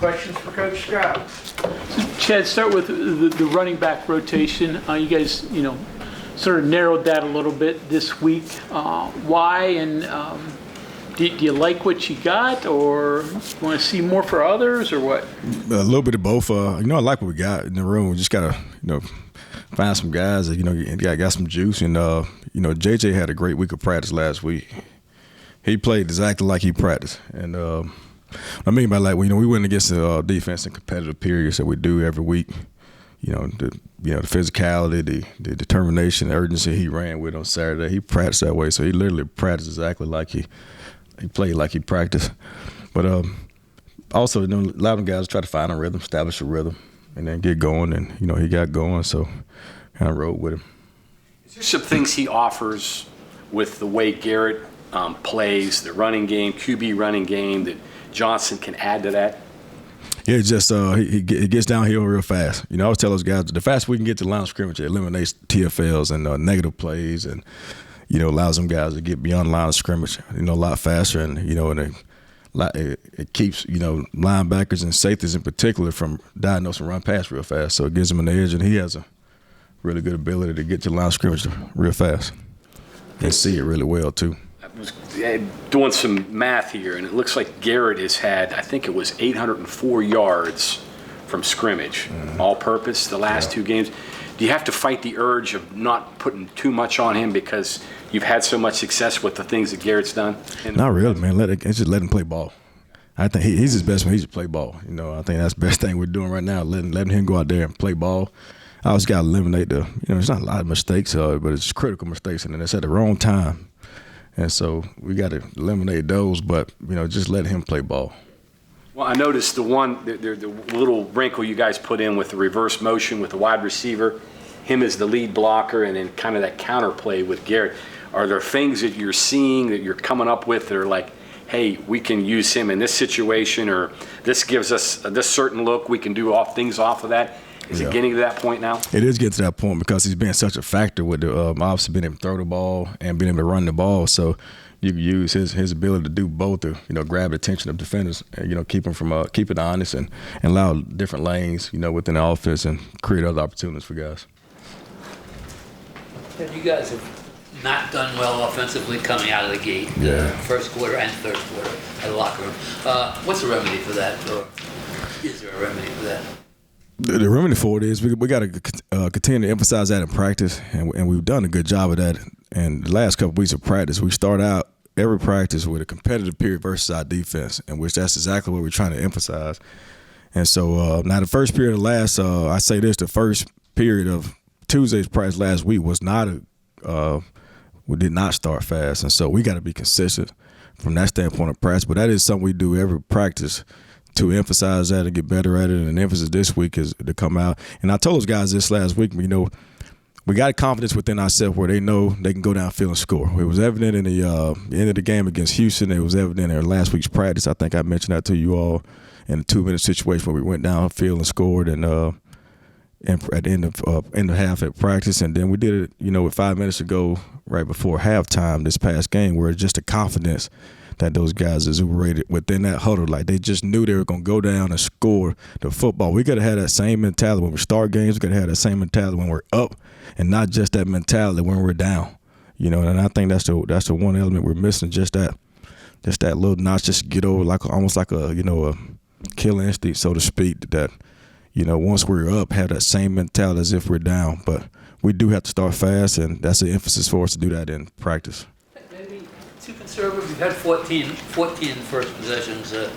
questions for Coach Stroud? Chad, start with the running back rotation. You guys, sort of narrowed that a little bit this week. Why? And do you like what you got, or want to see more for others, or what? A little bit of both. I like what we got in the room. We just gotta, find some guys that got some juice. And JJ had a great week of practice last week. He played exactly like he practiced. And I mean by we went against the defense in competitive periods that we do every week. The physicality, the determination, the urgency he ran with on Saturday. He practiced that way, so he literally practiced exactly like he played like he practiced. But also, a lot of them guys try to find a rhythm, establish a rhythm, and then get going. And he got going, so kind of rode with him. Is there some things he offers with the way Garrett plays, the running game, QB running game, that Johnson can add to that? Yeah, just he gets downhill real fast. I always tell those guys, the faster we can get to the line of scrimmage, it eliminates TFLs and negative plays, and allows them guys to get beyond the line of scrimmage, a lot faster, and it keeps linebackers and safeties in particular from diagnosing run pass real fast. So it gives them an edge, and he has a really good ability to get to the line of scrimmage real fast and see it really well too. I was doing some math here, and it looks like Garrett has had, I think it was 804 yards from scrimmage, all-purpose, the last two games. Do you have to fight the urge of not putting too much on him because you've had so much success with the things that Garrett's done? Not really, man. Just let him play ball. I think he's his best when he just play ball. I think that's the best thing we're doing right now, letting him go out there and play ball. I always got to eliminate there's not a lot of mistakes, but it's critical mistakes, and it's at the wrong time. And so we got to eliminate those, but, just let him play ball. Well, I noticed the little wrinkle you guys put in with the reverse motion with the wide receiver, him as the lead blocker, and then kind of that counterplay with Garrett. Are there things that you're seeing that you're coming up with that are like, hey, we can use him in this situation, or this gives us this certain look, we can do things off of that? Is it getting to that point now? It is getting to that point because he's been such a factor with obviously being able to throw the ball and being able to run the ball. So you can use his ability to do both to grab the attention of defenders and keep it honest and allow different lanes within the offense and create other opportunities for guys. You guys have not done well offensively coming out of the gate. First quarter and third quarter at the locker room. What's the remedy for that, or is there a remedy for that? The remedy for it is we got to continue to emphasize that in practice, and we've done a good job of that. And the last couple of weeks of practice, we start out every practice with a competitive period versus our defense, in which that's exactly what we're trying to emphasize. And so now the first period of the first period of Tuesday's practice last week was we did not start fast. And so we got to be consistent from that standpoint of practice. But that is something we do every practice to emphasize that and get better at it. And the emphasis this week is to come out. And I told those guys this last week, we got confidence within ourselves where they know they can go downfield and score. It was evident in the end of the game against Houston. It was evident in last week's practice. I think I mentioned that to you all in a 2-minute situation where we went downfield and scored and at the end of half at practice. And then we did it, with 5 minutes to go right before halftime this past game, where it's just the confidence that those guys exuberated within that huddle. Like, they just knew they were going to go down and score the football. We got to have that same mentality when we start games. We got to have that same mentality when we're up, and not just that mentality when we're down. And I think that's the one element we're missing, just that little notch, just to get over, almost like a kill instinct, so to speak, that once we're up, have that same mentality as if we're down. But we do have to start fast, and that's the emphasis for us to do that in practice. Too conservative. We've had 14 first possessions, 7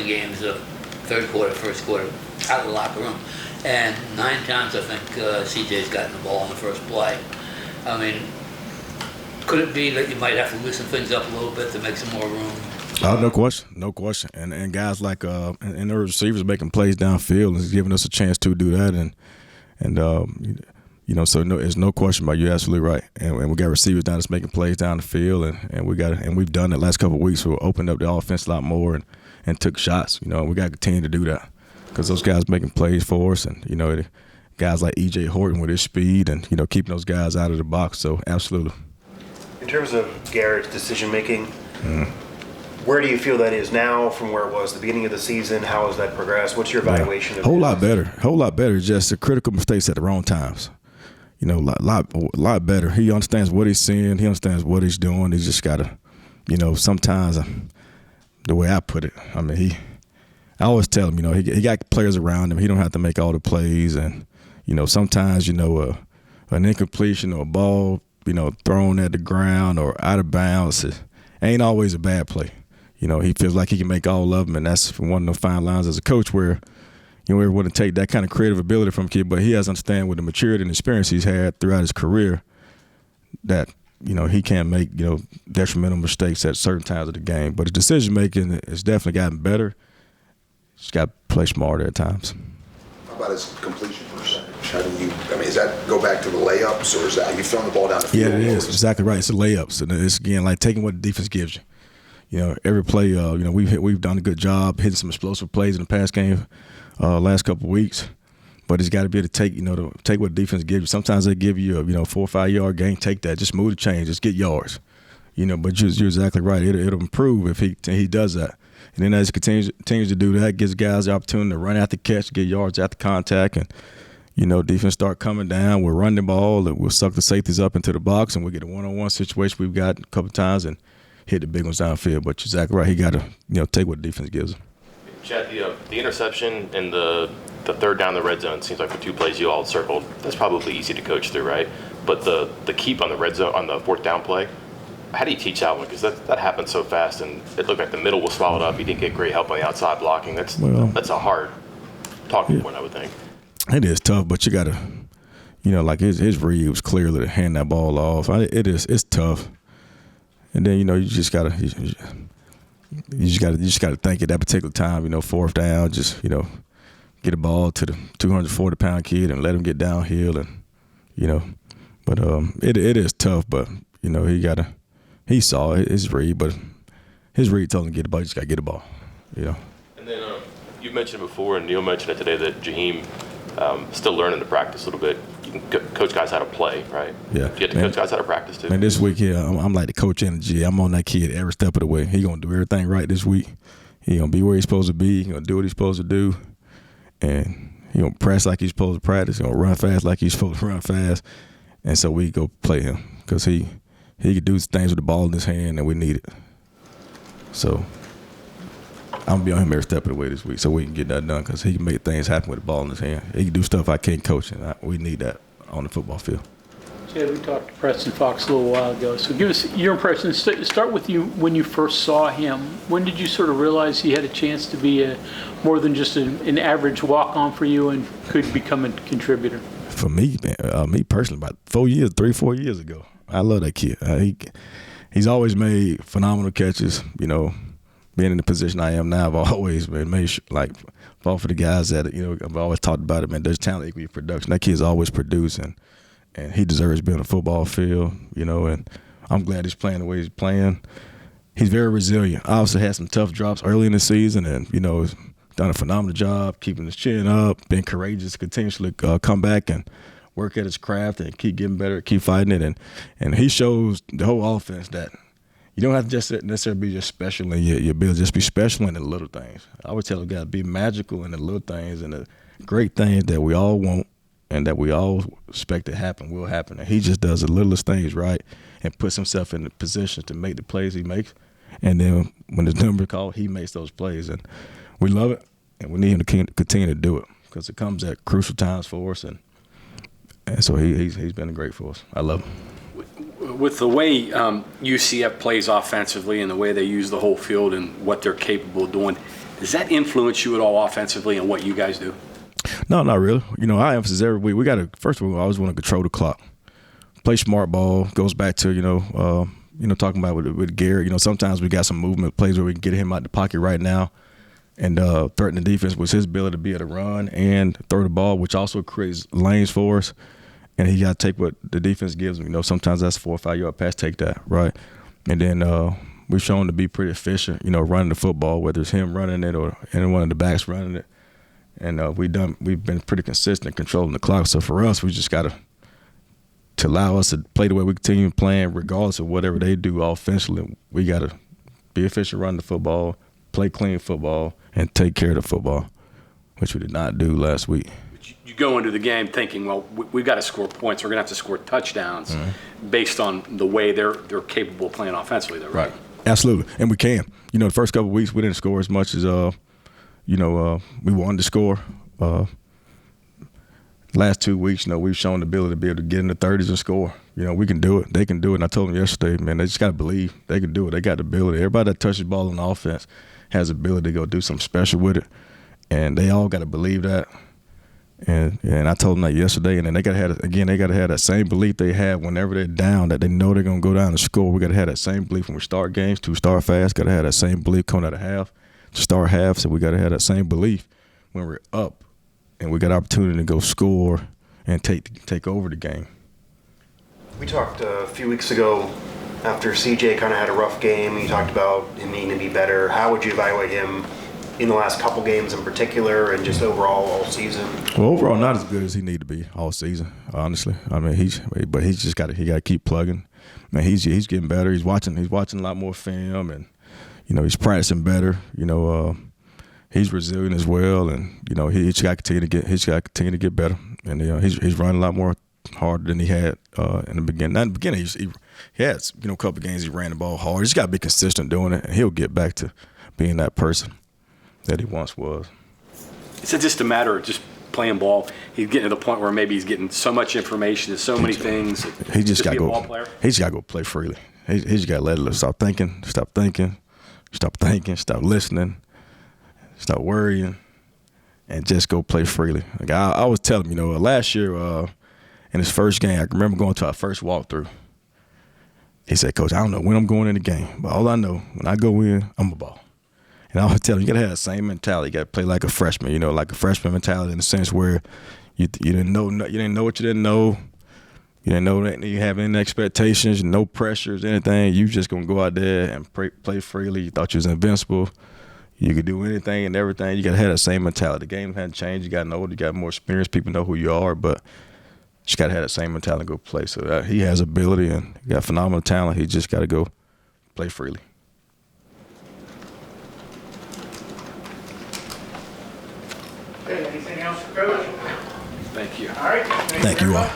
games of third quarter, first quarter, out of the locker room. And 9 times I think CJ's gotten the ball on the first play. I mean, could it be that you might have to loosen things up a little bit to make some more room? No question. And guys like and the receivers making plays downfield is giving us a chance to do that. So there's no question about it. You're absolutely right. And we got receivers down that's making plays down the field, and we've done it the last couple of weeks. We opened up the offense a lot more and took shots. We got to continue to do that because those guys making plays for us, and guys like E.J. Horton with his speed and keeping those guys out of the box. So absolutely. In terms of Garrett's decision making, Where do you feel that is now from where it was the beginning of the season? How has that progressed? What's your evaluation of it? Whole lot better. Just the critical mistakes at the wrong times. Lot better. He understands what he's seeing. He understands what he's doing. He's just got to, sometimes the way I put it, I always tell him, he got players around him. He don't have to make all the plays. And, sometimes, an incompletion or a ball, thrown at the ground or out of bounds ain't always a bad play. He feels like he can make all of them, and that's one of the fine lines as a coach where we want to take that kind of creative ability from a kid, but he has to understand with the maturity and experience he's had throughout his career that, he can't make, detrimental mistakes at certain times of the game. But his decision-making has definitely gotten better. He's got to play smarter at times. How about his completion percentage? How do you, does that go back to the layups, or is that you throwing the ball down the field? Yeah, it is. Exactly right. It's the layups. And it's, again, like taking what the defense gives you. Every play, we've done a good job hitting some explosive plays in the past game, last couple of weeks. But it's got to be able to take what the defense gives you. Sometimes they give you a 4 or 5 yard gain. Take that. Just move the chain. Just get yards. But you're exactly right. It'll improve if he does that. And then as he continues to do that, gives guys the opportunity to run after catch, get yards after contact, and defense start coming down. We'll run the ball, and we'll suck the safeties up into the box, and we'll get a one-on-one situation we've got a couple times and hit the big ones downfield. But you're exactly right. He got to take what the defense gives him. Chad, the interception and the third down the red zone seems like the two plays you all circled. That's probably easy to coach through, right? But the keep on the red zone on the fourth down play, how do you teach that one? Because that happened so fast, and it looked like the middle was swallowed up. He didn't get great help on the outside blocking. That's a hard talking point, I would think. It is tough, but you got to, like his read was clearly to hand that ball off. It's tough. And then you just gotta think at that particular time, fourth down, just get a ball to the 240-pound kid and let him get downhill, and but it is tough. But he saw his read, but his read told him to get the ball. You just gotta get the ball, And then you mentioned before, and Neil mentioned it today, that Jaheim still learning to practice a little bit. You can coach guys how to play, right? Yeah. You get to coach guys how to practice too. And this week here, I'm like the coach energy. I'm on that kid every step of the way. He gonna do everything right this week. He gonna be where he's supposed to be. He gonna do what he's supposed to do, and he gonna press like he's supposed to practice. He gonna run fast like he's supposed to run fast. And so we go play him because he can do things with the ball in his hand, and we need it. So I'm gonna be on him every step of the way this week, so we can get that done, because he can make things happen with the ball in his hand. He can do stuff I can't coach, and we need that on the football field. Chad, we talked to Preston Fox a little while ago, so give us your impression. Start with you when you first saw him. When did you sort of realize he had a chance to be more than just an average walk-on for you and could become a contributor? For me, man, me personally, about 3 or 4 years ago. I love that kid. He's always made phenomenal catches, Being in the position I am now, I've always made sure, fall for the guys that, I've always talked about it, man. There's talent equal production. That kid's always producing, and he deserves to be on the football field, and I'm glad he's playing the way he's playing. He's very resilient. Obviously had some tough drops early in the season, and, he's done a phenomenal job keeping his chin up, being courageous, continuously come back and work at his craft and keep getting better, keep fighting it. And he shows the whole offense that you don't have to just necessarily be just special in your ability. Just be special in the little things. I always tell a guy, be magical in the little things, and the great things that we all want and that we all expect to happen will happen. And he just does the littlest things right and puts himself in the position to make the plays he makes. And then when the number called, he makes those plays. And we love it, and we need him to continue to do it, because it comes at crucial times for us. And so he's been great for us. I love him. With the way UCF plays offensively and the way they use the whole field and what they're capable of doing, does that influence you at all offensively and what you guys do? No, not really. I emphasize every week, we got to, first of all, I always want to control the clock. Play smart ball. Goes back to, talking about with Garrett. Sometimes we got some movement plays where we can get him out the pocket right now and threaten the defense with his ability to be able to run and throw the ball, which also creates lanes for us. And he got to take what the defense gives him. Sometimes that's 4 or 5 yard pass, take that, right? And then we've shown to be pretty efficient, running the football, whether it's him running it or any one of the backs running it. And we've been pretty consistent controlling the clock. So for us, we just got to allow us to play the way we continue playing, regardless of whatever they do offensively. We got to be efficient, run the football, play clean football, and take care of the football, which we did not do last week. You go into the game thinking, well, we've got to score points. We're going to have to score touchdowns based on the way they're capable of playing offensively, though, right? Absolutely, and we can. You know, the first couple of weeks we didn't score as much as we wanted to score. Last 2 weeks, we've shown the ability to be able to get in the 30s and score. We can do it. They can do it. And I told them yesterday, man, they just got to believe they can do it. They got the ability. Everybody that touches the ball on offense has the ability to go do something special with it, and they all got to believe that. And I told them that yesterday, and then they got to have that same belief they have whenever they're down, that they know they're going to go down and score. We got to have that same belief when we start games, to start fast. Got to have that same belief coming out of half, to start half. So we got to have that same belief when we're up. And we got opportunity to go score and take over the game. We talked a few weeks ago after CJ kind of had a rough game. You talked about him needing to be better. How would you evaluate him in the last couple games in particular, and just overall all season? Well, overall, not as good as he need to be all season, honestly. I mean, he's just got to keep plugging. Man, he's getting better. He's watching a lot more film, and he's practicing better. He's resilient as well, and he's got to continue to get better. And he's running a lot more harder than he had in the beginning. Not in the beginning, he had a couple of games he ran the ball hard. He's got to be consistent doing it, and he'll get back to being that person that he once was. Is it just a matter of just playing ball? He's getting to the point where maybe he's getting so much information and so many things. He just got to be a go. Ball player? He just got to go play freely. He just got to let it stop thinking, stop listening. Stop worrying, and just go play freely. Like I was telling him, last year in his first game, I remember going to our first walkthrough. He said, "Coach, I don't know when I'm going in the game, but all I know, when I go in, I'm a ball." And I was telling him, you got to have the same mentality. You got to play like a freshman, like a freshman mentality in the sense where you didn't know what you didn't know. You didn't know that you have any expectations, no pressures, anything. You just going to go out there and play freely. You thought you was invincible. You could do anything and everything. You got to have that same mentality. The game hadn't changed. You got older. You got more experience. People know who you are, but you just got to have that same mentality and go play. So he has ability and he got phenomenal talent. He just got to go play freely. Okay, anything else, Coach? Thank you. All right. Thank you all.